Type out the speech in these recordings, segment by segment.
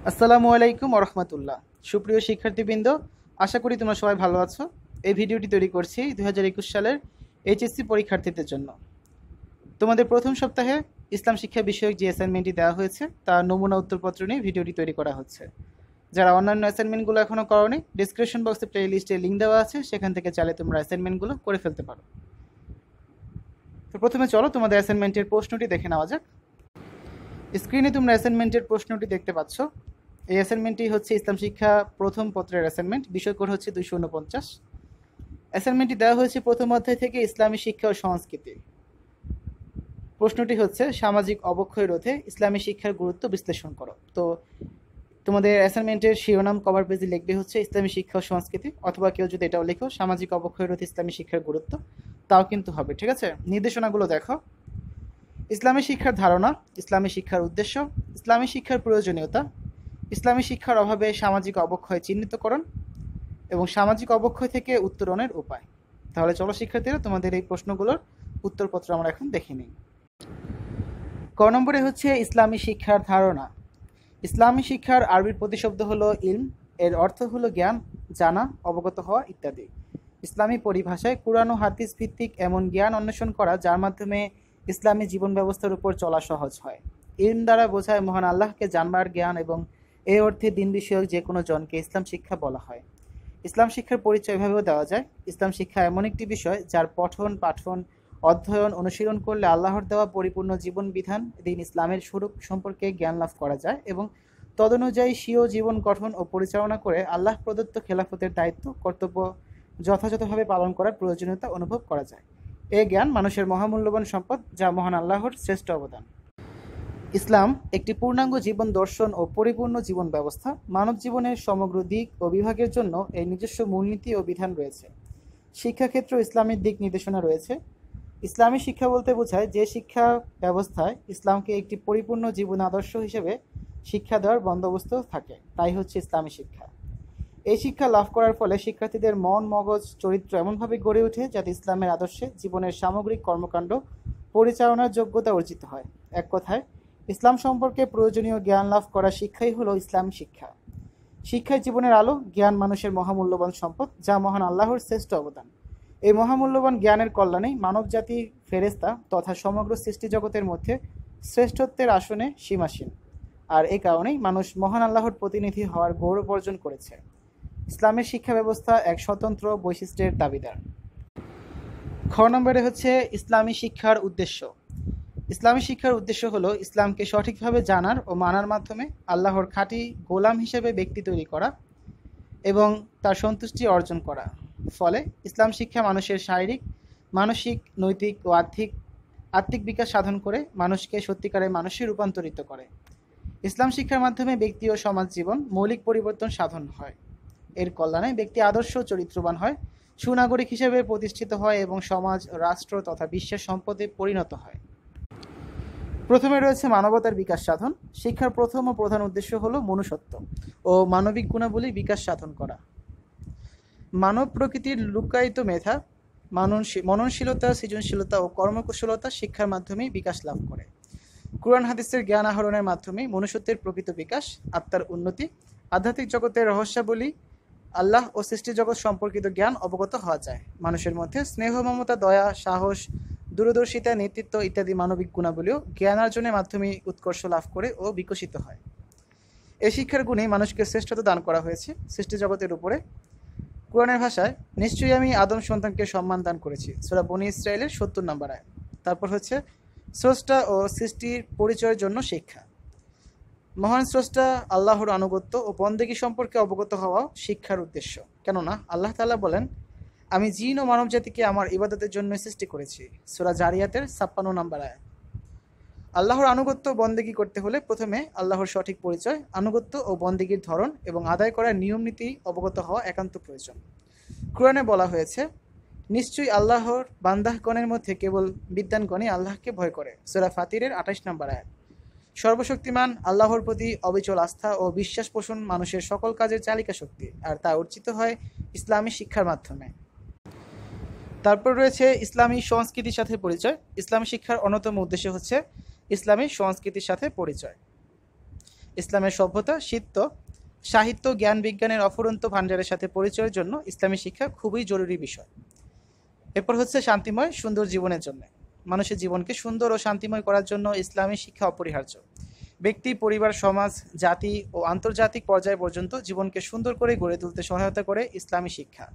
আসসালামু আলাইকুম ওরহমতুল্লাহ। সুপ্রিয় শিক্ষার্থীবৃন্দ, আশা করি তোমরা সবাই ভালো আছো। এই ভিডিওটি তৈরি করছি 2021 সালের এইচএসসি পরীক্ষার্থীদের জন্য। তোমাদের প্রথম সপ্তাহে ইসলাম শিক্ষা বিষয়ক যে অ্যাসাইনমেন্টটি দেওয়া হয়েছে তার নমুনা উত্তরপত্র নিয়ে ভিডিওটি তৈরি করা হচ্ছে। যারা অন্যান্য অ্যাসাইনমেন্টগুলো এখনও করোনি, ডিসক্রিপশন বক্সে প্লে লিস্টে লিঙ্ক দেওয়া আছে, সেখান থেকে চাইলে তোমরা অ্যাসাইনমেন্টগুলো করে ফেলতে পারো। তো প্রথমে চলো তোমাদের অ্যাসাইনমেন্টের প্রশ্নটি দেখে নেওয়া যাক। স্ক্রিনে তোমরা অ্যাসাইনমেন্টের প্রশ্নটি দেখতে পাচ্ছ। এই অ্যাসাইনমেন্টটি হচ্ছে ইসলাম শিক্ষা প্রথম পত্রের অ্যাসাইনমেন্ট, বিষয় কোড হচ্ছে 249। অ্যাসাইনমেন্টটি দেওয়া হয়েছে প্রথম অধ্যায় থেকে ইসলামী শিক্ষা ও সংস্কৃতি। প্রশ্নটি হচ্ছে সামাজিক অবক্ষয় রোধে ইসলামী শিক্ষার গুরুত্ব বিশ্লেষণ করো। তো তোমাদের অ্যাসাইনমেন্টের শিরোনাম কভার পেজে লিখবে হচ্ছে ইসলামী শিক্ষা ও সংস্কৃতি, অথবা কেউ যদি এটাও লেখো সামাজিক অবক্ষয় রোধে ইসলামী শিক্ষার গুরুত্ব, তাও কিন্তু হবে। ঠিক আছে, নির্দেশনাগুলো দেখো। ইসলামী শিক্ষার ধারণা, ইসলামী শিক্ষার উদ্দেশ্য, ইসলামী শিক্ষার প্রয়োজনীয়তা, ইসলামী শিক্ষার অভাবে সামাজিক অবক্ষয় চিহ্নিতকরণ এবং সামাজিক অবক্ষয় থেকে উত্তরণের উপায়। তাহলে চলো শিক্ষার্থীরা, তোমাদের এই প্রশ্নগুলোর উত্তরপত্র আমরা এখন দেখে নিই। ক নম্বরে হচ্ছে ইসলামী শিক্ষার ধারণা। ইসলামী শিক্ষার আরবির প্রতিশব্দ হলো ইলম, এর অর্থ হলো জ্ঞান, জানা, অবগত হওয়া ইত্যাদি। ইসলামী পরিভাষায় কুরআন ও হাদিস ভিত্তিক এমন জ্ঞান অন্বেষণ করা যার মাধ্যমে ইসলামী জীবন ব্যবস্থার উপর চলা সহজ হয়। ইলম দ্বারা বোঝায় মহান আল্লাহকে জানবার জ্ঞান, এবং এই অর্থে দিন বিষয়ক যে কোনো জনকে ইসলাম শিক্ষা বলা হয়। ইসলাম শিক্ষার পরিচয় এভাবেও দেওয়া যায়: ইসলাম শিক্ষা এমন একটি বিষয় যার পঠন পাঠন অধ্যয়ন অনুশীলন করলে আল্লাহর দেওয়া পরিপূর্ণ জীবন বিধান দিন ইসলামের স্বরূপ সম্পর্কে জ্ঞান লাভ করা যায়, এবং তদনুযায়ী স্বীয় জীবন গঠন ও পরিচালনা করে আল্লাহ প্রদত্ত খেলাফতের দায়িত্ব কর্তব্য যথাযথভাবে পালন করার প্রয়োজনীয়তা অনুভব করা যায়। এই জ্ঞান মানুষের মহামূল্যবান সম্পদ, যা মহান আল্লাহর শ্রেষ্ঠ অবদান। ইসলাম একটি পূর্ণাঙ্গ জীবন দর্শন ও পরিপূর্ণ জীবন ব্যবস্থা। মানব জীবনের সমগ্র দিক ও বিভাগের জন্য এই নিজস্ব মূলনীতি ও বিধান রয়েছে। শিক্ষাক্ষেত্র ইসলামের দিক নির্দেশনা রয়েছে। ইসলামী শিক্ষা বলতে বোঝায় যে শিক্ষা ব্যবস্থায় ইসলামকে একটি পরিপূর্ণ জীবন আদর্শ হিসেবে শিক্ষা দেওয়ার বন্দোবস্ত থাকে, তাই হচ্ছে ইসলামী শিক্ষা। এই শিক্ষা লাভ করার ফলে শিক্ষার্থীদের মন, মগজ, চরিত্র এমনভাবে গড়ে ওঠে যাতে ইসলামের আদর্শে জীবনের সামগ্রিক কর্মকাণ্ড পরিচালনার যোগ্যতা অর্জিত হয়। এক কথায়, ইসলাম সম্পর্কে প্রয়োজনীয় জ্ঞান লাভ করা শিক্ষাই হলো ইসলামী শিক্ষা। শিক্ষাই জীবনের আলো, জ্ঞান মানুষের মহামূল্যবান সম্পদ, যা মহান আল্লাহর শ্রেষ্ঠ অবদান। এই মহামূল্যবান জ্ঞানের কল্যাণেই মানব জাতি, ফেরেশতা তথা সমগ্র সৃষ্টি জগতের মধ্যে শ্রেষ্ঠত্বের আসনে সীমাসীন। আর এই কারণেই মানুষ মহান আল্লাহর প্রতিনিধি হওয়ার গৌরব অর্জন করেছে। ইসলামের শিক্ষা ব্যবস্থা এক স্বতন্ত্র বৈশিষ্ট্যের দাবিদার। খ নম্বরে হচ্ছে ইসলামী শিক্ষার উদ্দেশ্য। ইসলামী শিক্ষার উদ্দেশ্য হলো ইসলামকে সঠিকভাবে জানার ও মানার মাধ্যমে আল্লাহর খাঁটি গোলাম হিসেবে ব্যক্তি তৈরি করা এবং তার সন্তুষ্টি অর্জন করা। ফলে ইসলাম শিক্ষা মানুষের শারীরিক, মানসিক, নৈতিক ও আত্মিক বিকাশ সাধন করে মানুষকে সত্যিকারের মানুষে রূপান্তরিত করে। ইসলাম শিক্ষার মাধ্যমে ব্যক্তি ও সমাজ জীবন মৌলিক পরিবর্তন সাধন হয়। এর কল্যাণে ব্যক্তি আদর্শ চরিত্রবান হয়, সুনাগরিক হিসেবে প্রতিষ্ঠিত হয় এবং সমাজ, রাষ্ট্র তথা বিশ্বের সম্পদে পরিণত হয়। প্রথমে রয়েছে মানবতার বিকাশ সাধন। শিক্ষার প্রথম ও প্রধান উদ্দেশ্য হল মনুষ্যত্ব ও মানবিক গুণাবলী বিকাশ সাধন করা। মানব প্রকৃতির লুক্কায়িত মেধা, মননশীলতা, সৃজনশীলতা ও কর্মকুশলতা শিক্ষার মাধ্যমে বিকাশ লাভ করে। কুরআন হাদিসের জ্ঞান আহরণের মাধ্যমে মনুষ্যত্বের প্রকৃত বিকাশ, আত্মার উন্নতি, আধ্যাত্মিক জগতের রহস্যাবলী, আল্লাহ ও সৃষ্টি জগৎ সম্পর্কিত জ্ঞান অবগত হওয়া যায়। মানুষের মধ্যে স্নেহ, মমতা, দয়া, সাহস, দূরদর্শিতা, নেতৃত্ব ইত্যাদি মানবিক গুণাবলীও জ্ঞানার্জনের মাধ্যমে উৎকর্ষ লাভ করে ও বিকশিত হয়। এই শিক্ষার গুণে মানুষকে শ্রেষ্ঠতা দান করা হয়েছে সৃষ্টি জগতের উপরে। কুরআনের ভাষায়, নিশ্চয়ই আমি আদম সন্তানকে সম্মান দান করেছি, সূরা বনী ইসরাঈলের ৭০ নম্বর আয়াত। তারপর হচ্ছে স্রষ্টা ও সৃষ্টির পরিচয়ের জন্য শিক্ষা। মহান স্রষ্টা আল্লাহর আনুগত্য ও বন্দেগী সম্পর্কে অবগত হওয়া শিক্ষার উদ্দেশ্য। কেননা আল্লাহ তাআলা বলেন, আমি জিন ও মানব জাতিকে আমার ইবাদতের জন্য সৃষ্টি করেছি, সূরা জারিয়াতের ৫৬ নম্বর আয়াত। আল্লাহর আনুগত্য ও বন্দেগী করতে হলে প্রথমে আল্লাহর সঠিক পরিচয়, আনুগত্য ও বন্দেগীর ধরন এবং আদায় করার নিয়ম নীতি অবগত হওয়া একান্ত প্রয়োজন। কুরআনে বলা হয়েছে, নিশ্চয়ই আল্লাহর বান্দাগণের মধ্যে কেবল বিদ্বানগণই আল্লাহকে ভয় করে, সূরা ফাতিরের ২৮ নম্বর আয়াত। সর্বশক্তিমান আল্লাহর প্রতি অবিচল আস্থা ও বিশ্বাস পোষণ মানুষের সকল কাজের চালিকা শক্তি, আর তা অর্জিত হয় ইসলামী শিক্ষার মাধ্যমে। তারপর রয়েছে ইসলামী সংস্কৃতির সাথে পরিচয়। ইসলামী শিক্ষার অন্যতম উদ্দেশ্য হচ্ছে ইসলামী সংস্কৃতির সাথে পরিচয়। ইসলামের সভ্যতা, সাহিত্য, জ্ঞান বিজ্ঞানের অফুরন্ত ভাণ্ডারের সাথে পরিচয়ের জন্য ইসলামী শিক্ষা খুবই জরুরি বিষয়। এরপর হচ্ছে শান্তিময় সুন্দর জীবনের জন্য। মানুষের জীবনকে সুন্দর ও শান্তিময় করার জন্য ইসলামী শিক্ষা অপরিহার্য। ব্যক্তি, পরিবার, সমাজ, জাতি ও আন্তর্জাতিক পর্যায় পর্যন্ত জীবনকে সুন্দর করে গড়ে তুলতে সহায়তা করে ইসলামী শিক্ষা।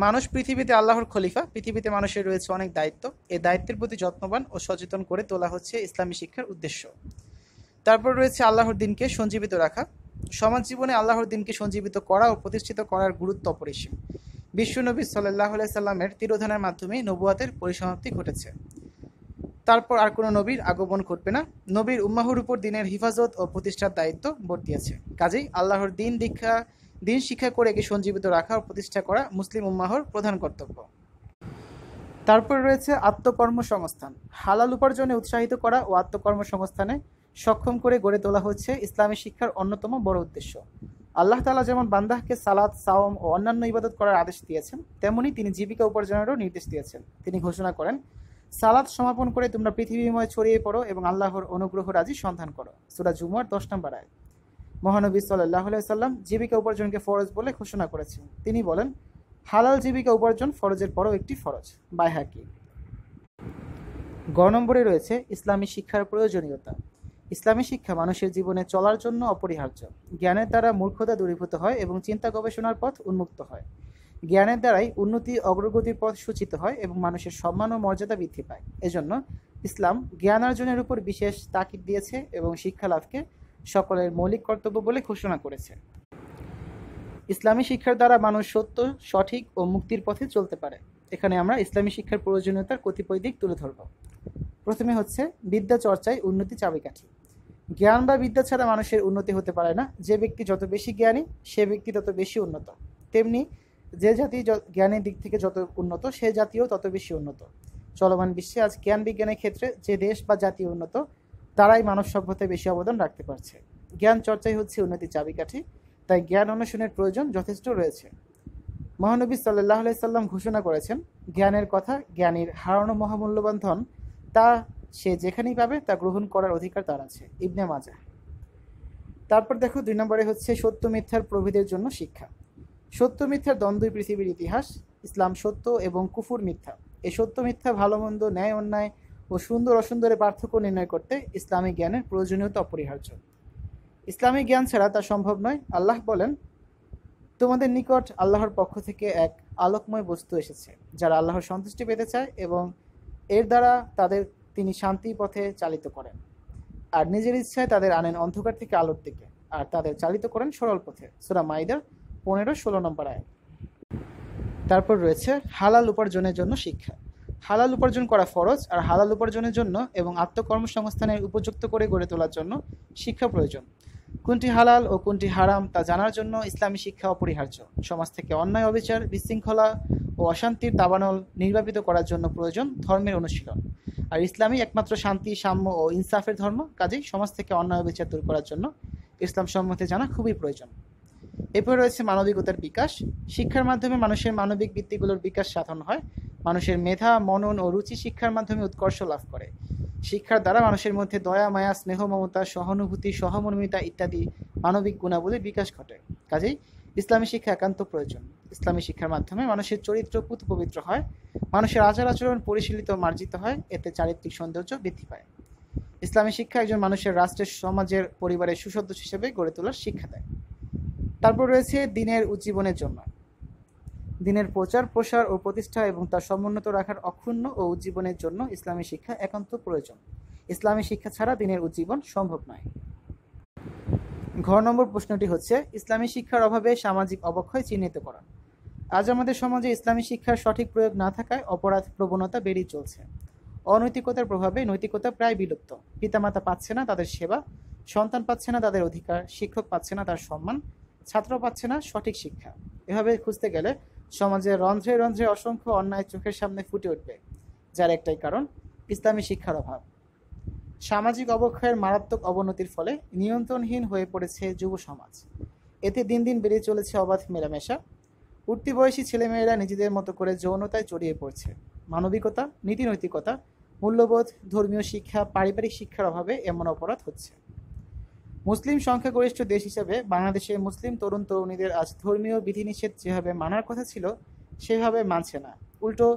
মানুষ পৃথিবীতে আল্লাহর খলিফা। পৃথিবীতে মানুষের রয়েছে অনেক দায়িত্ব। এই দায়িত্বের প্রতি যত্নবান ও সচেতন করে তোলা হচ্ছে ইসলামী শিক্ষার উদ্দেশ্য। তারপর রয়েছে আল্লাহর দিনকে সঞ্জীবিত রাখা। সমাজ জীবনে আল্লাহর দিনকে সঞ্জীবিত করা ও প্রতিষ্ঠিত করার গুরুত্ব অপরিসীম। বিশ্বনবী সাল্লাল্লাহু আলাইহি সাল্লামের তিরোধানের মাধ্যমে নবুয়াতের পরিসমাপ্তি ঘটেছে। তারপর আর কোনো নবীর আগমন ঘটবে না। নবীর উম্মাহর উপর দিনের হিফাজত ও প্রতিষ্ঠার দায়িত্ব বর্তি আছে। কাজেই আল্লাহর দিন শিক্ষা করে একে সঞ্জীবিত রাখা ও প্রতিষ্ঠা করা মুসলিম উম্মাহর প্রধান কর্তব্য। তারপর রয়েছে আত্মকর্মসংস্থান। হালাল উপার্জনে উৎসাহিত করা ও আত্মকর্মসংস্থানে সক্ষম করে গড়ে তোলা হচ্ছে ইসলামী শিক্ষার অন্যতম বড় উদ্দেশ্য। আল্লাহ তাআলা যেমন বান্দাহকে সালাত, সাওম ও অন্যান্য ইবাদত করার আদেশ দিয়েছেন, তেমনি তিনি জীবিকা উপার্জনেরও নির্দেশ দিয়েছেন। তিনি ঘোষণা করেন, সালাত সমাপন করে তোমরা পৃথিবীময় ছড়িয়ে পড়ো এবং আল্লাহর অনুগ্রহ রাজি সন্ধান করো। সূরা জুমুয়ার 10 নম্বর আয়াত। মহানবী সাল্লাল্লাহু আলাইহি সাল্লাম জীবিকা উপার্জনকে ফরজ বলে ঘোষণা করেছেন। তিনি বলেন, হালাল জীবিকা উপার্জন ফরজের পরও একটি ফরজ। বাইহাকি। গ নম্বরে রয়েছে ইসলামী শিক্ষার প্রয়োজনীয়তা। ইসলামী শিক্ষা মানুষের জীবনে চলার জন্য অপরিহার্য। জ্ঞানের দ্বারা মূর্খতা দূরীভূত হয় এবং চিন্তা গবেষণার পথ উন্মুক্ত হয়। জ্ঞানের দ্বারাই উন্নতি, অগ্রগতির পথ সূচিত হয় এবং মানুষের সম্মান ও মর্যাদা বৃদ্ধি পায়। এজন্য ইসলাম জ্ঞান অর্জনের উপর বিশেষ তাকিদ দিয়েছে এবং শিক্ষা লাভকে সকলের মৌলিক কর্তব্য বলে ঘোষণা করেছে। ইসলামী শিক্ষার দ্বারা মানুষ সত্য, সঠিক ও মুক্তির পথে চলতে পারে। এখানে আমরা ইসলামী শিক্ষার প্রয়োজনীয়তার কতিপয় দিক তুলে ধরব। প্রথমে হচ্ছে বিদ্যা চর্চায় উন্নতি চাবিকাঠি। জ্ঞান বা বিদ্যা ছাড়া মানুষের উন্নতি হতে পারে না। যে ব্যক্তি যত বেশি জ্ঞানী, সে ব্যক্তি তত বেশি উন্নত। তেমনি যে জাতি জ্ঞানের দিক থেকে যত উন্নত, সে জাতিও তত বেশি উন্নত। চলমান বিশ্বে আজ জ্ঞান বিজ্ঞানের ক্ষেত্রে যে দেশ বা জাতি উন্নত, তারাই মানব সভ্যতায় বেশি অবদান রাখতে পারছে। জ্ঞান চর্চাই হচ্ছে উন্নতির চাবিকাঠি। তাই জ্ঞান অন্বেষণের প্রয়োজন যথেষ্ট রয়েছে। মহানবী সাল্লাল্লাহু আলাইহি সাল্লাম ঘোষণা করেছেন, জ্ঞানের কথা জ্ঞানীর হারানো মহামূল্যবান ধন, তা সে যেখানেই পাবে তা গ্রহণ করার অধিকার তার আছে। ইবনে মাজাহ। তারপর দেখো 2 নম্বরে হচ্ছে সত্য মিথ্যার প্রভেদের জন্য শিক্ষা। সত্য মিথ্যার দ্বন্দ্বই পৃথিবীর ইতিহাস। ইসলাম সত্য এবং কুফুর মিথ্যা, এই সত্য মিথ্যা, ভালো মন্দ, ন্যায় অন্যায় ও সুন্দর অসুন্দরের পার্থক্য নির্ণয় করতে ইসলামী জ্ঞানের প্রয়োজনীয়তা অপরিহার্য। ইসলামী জ্ঞান ছাড়া তা সম্ভব নয়। আল্লাহ বলেন, তোমাদের নিকট আল্লাহর পক্ষ থেকে এক আলোকময় বস্তু এসেছে, যারা আল্লাহর সন্তুষ্টি পেতে চায় এবং এর দ্বারা তাদের তিনি শান্তি পথে চালিত করেন, আর নিজের ইচ্ছায় তাদের আনেন অন্ধকার থেকে আলোর দিকে, আর তাদের চালিত করেন সরল পথে। সূরা মাইদার 15-16 নম্বর আয়াত। তারপর রয়েছে হালাল উপার্জনের জন্য শিক্ষা। হালাল উপার্জন করা ফরজ, আর হালাল উপার্জনের জন্য এবং আত্মকর্মসংস্থানের উপযুক্ত করে গড়ে তোলার জন্য শিক্ষা প্রয়োজন। কোনটি হালাল ও কোনটি হারাম তা জানার জন্য ইসলামী শিক্ষা অপরিহার্য। সমাজ থেকে অন্যায়, অবিচার, বিশৃঙ্খলা ও অশান্তির দাবানল নির্বাপিত করার জন্য প্রয়োজন ধর্মের অনুশীলন। আর ইসলামই একমাত্র শান্তি, সাম্য ও ইনসাফের ধর্ম। কাজেই সমাজ থেকে অন্যায়, অবিচার দূর করার জন্য ইসলাম সম্বন্ধে জানা খুবই প্রয়োজন। এরপর রয়েছে মানবিকতার বিকাশ। শিক্ষার মাধ্যমে মানুষের মানবিক বৃত্তিগুলোর বিকাশ সাধন হয়। মানুষের মেধা, মনন ও রুচি শিক্ষার মাধ্যমে উৎকর্ষ লাভ করে। শিক্ষার দ্বারা মানুষের মধ্যে দয়া, মায়া, স্নেহ, মমতা, সহানুভূতি, সহমর্মিতা ইত্যাদি মানবিক গুণাবলীর বিকাশ ঘটে। কাজেই ইসলামী শিক্ষা একান্ত প্রয়োজন। ইসলামী শিক্ষার মাধ্যমে মানুষের চরিত্র পুত পবিত্র হয়, মানুষের আচার আচরণ পরিশীলিত ও মার্জিত হয়, এতে চারিত্রিক সৌন্দর্য বৃদ্ধি পায়। ইসলামী শিক্ষা একজন মানুষের রাষ্ট্রের, সমাজের, পরিবারের সুসদস্য হিসেবে গড়ে তোলার শিক্ষা দেয়। তারপর রয়েছে দিনের উজ্জীবনের জন্য। দিনের প্রচার, প্রসার ও প্রতিষ্ঠা এবং তা সমুন্নত রাখার অক্ষুণ্ণ ও উজ্জীবনের জন্য ইসলামী শিক্ষা একান্ত প্রয়োজন। ইসলামী শিক্ষা ছাড়া দিনের উজ্জীবন সম্ভব নয়। ঘ নম্বর প্রশ্নটি হচ্ছে ইসলামী শিক্ষার অভাবে সামাজিক অবক্ষয় চিহ্নিতকরণ। আজ আমাদের সমাজে ইসলামী শিক্ষার সঠিক প্রয়োগ না থাকায় অপরাধ প্রবণতা বেড়েই চলছে। অনৈতিকতার প্রভাবে নৈতিকতা প্রায় বিলুপ্ত। পিতামাতা পাচ্ছে না তাদের সেবা, সন্তান পাচ্ছে না তাদের অধিকার, শিক্ষক পাচ্ছে না তার সম্মান, ছাত্র পাচ্ছে না সঠিক শিক্ষা। এভাবে খুঁজতে গেলে সমাজে রন্ধ্রে রন্ধ্রে অসংখ্য অন্যায় চোখের সামনে ফুটে উঠবে, যার একটাই কারণ ইসলামী শিক্ষার অভাব। সামাজিক অবক্ষয়ের মারাত্মক অবনতির ফলে নিয়ন্ত্রণহীন হয়ে পড়েছে যুব সমাজ। এতে দিন দিন বেড়ে চলেছে অবাধ মেলামেশা। উঠতি বয়সী ছেলেমেয়েরা নিজেদের মতো করে যৌনতায় জড়িয়ে পড়ছে। মানবিকতা, নীতিনৈতিকতা, মূল্যবোধ, ধর্মীয় শিক্ষা, পারিবারিক শিক্ষার অভাবে এমন অপরাধ হচ্ছে। মুসলিম সংখ্যাগরিষ্ঠ দেশ হিসেবে বাংলাদেশে মুসলিম তরুণ তরুণীদের আজ ধর্মীয় বিধিনিষেধ যেভাবে মানার কথা ছিল সেভাবে মানছে না। উল্টো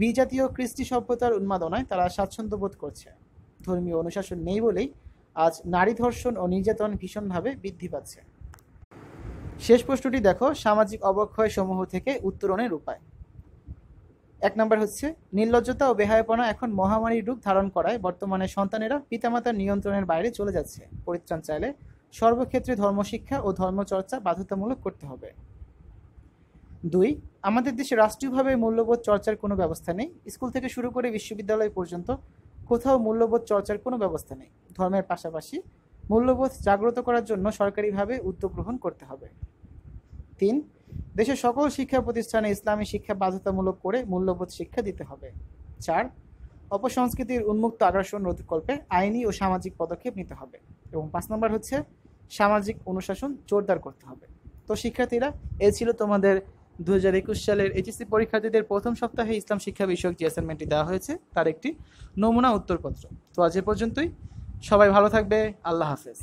বিজাতীয় কৃষ্টি সভ্যতার উন্মাদনায় তারা স্বাচ্ছন্দ্য বোধ করছে। ধর্মীয় অনুশাসন নেই বলেই আজ নারী ধর্ষণ ও নির্যাতন ভীষণভাবে বৃদ্ধি পাচ্ছে। শেষ প্রশ্নটি দেখো, সামাজিক অবক্ষয় সমূহ থেকে উত্তরণের উপায়। 1 নম্বর হচ্ছে, নির্লজ্জতা ও বেহায়াপনা এখন মহামারীর রূপ ধারণ করায় বর্তমানে সন্তানেরা পিতামাতার নিয়ন্ত্রণের বাইরে চলে যাচ্ছে। পরিত্রাণ চাইলে সর্বক্ষেত্রে ধর্মশিক্ষা ও ধর্মচর্চা বাধ্যতামূলক করতে হবে। 2, আমাদের দেশে রাষ্ট্রীয়ভাবে মূল্যবোধ চর্চার কোনো ব্যবস্থা নেই। স্কুল থেকে শুরু করে বিশ্ববিদ্যালয় পর্যন্ত কোথাও মূল্যবোধ চর্চার কোনো ব্যবস্থা নেই। ধর্মের পাশাপাশি মূল্যবোধ জাগ্রত করার জন্য সরকারিভাবে উদ্যোগ গ্রহণ করতে হবে। 3, দেশের সকল শিক্ষা প্রতিষ্ঠানে ইসলামী শিক্ষা বাধ্যতামূলক করে মূল্যবোধ শিক্ষা দিতে হবে। 4, অপসংস্কৃতির উন্মুক্ত আগ্রাসন রোধকল্পে আইনি ও সামাজিক পদক্ষেপ নিতে হবে। এবং 5 নম্বর হচ্ছে, সামাজিক অনুশাসন জোরদার করতে হবে। তো শিক্ষার্থীরা, এ ছিল তোমাদের 2021 সালের এইচএসসি পরীক্ষার্থীদের প্রথম সপ্তাহে ইসলাম শিক্ষা বিষয়ক যে অ্যাসাইনমেন্টটি দেওয়া হয়েছে তার একটি নমুনা উত্তরপত্র। তো আজ এ পর্যন্তই। সবাই ভালো থাকবে। আল্লাহ হাফেজ।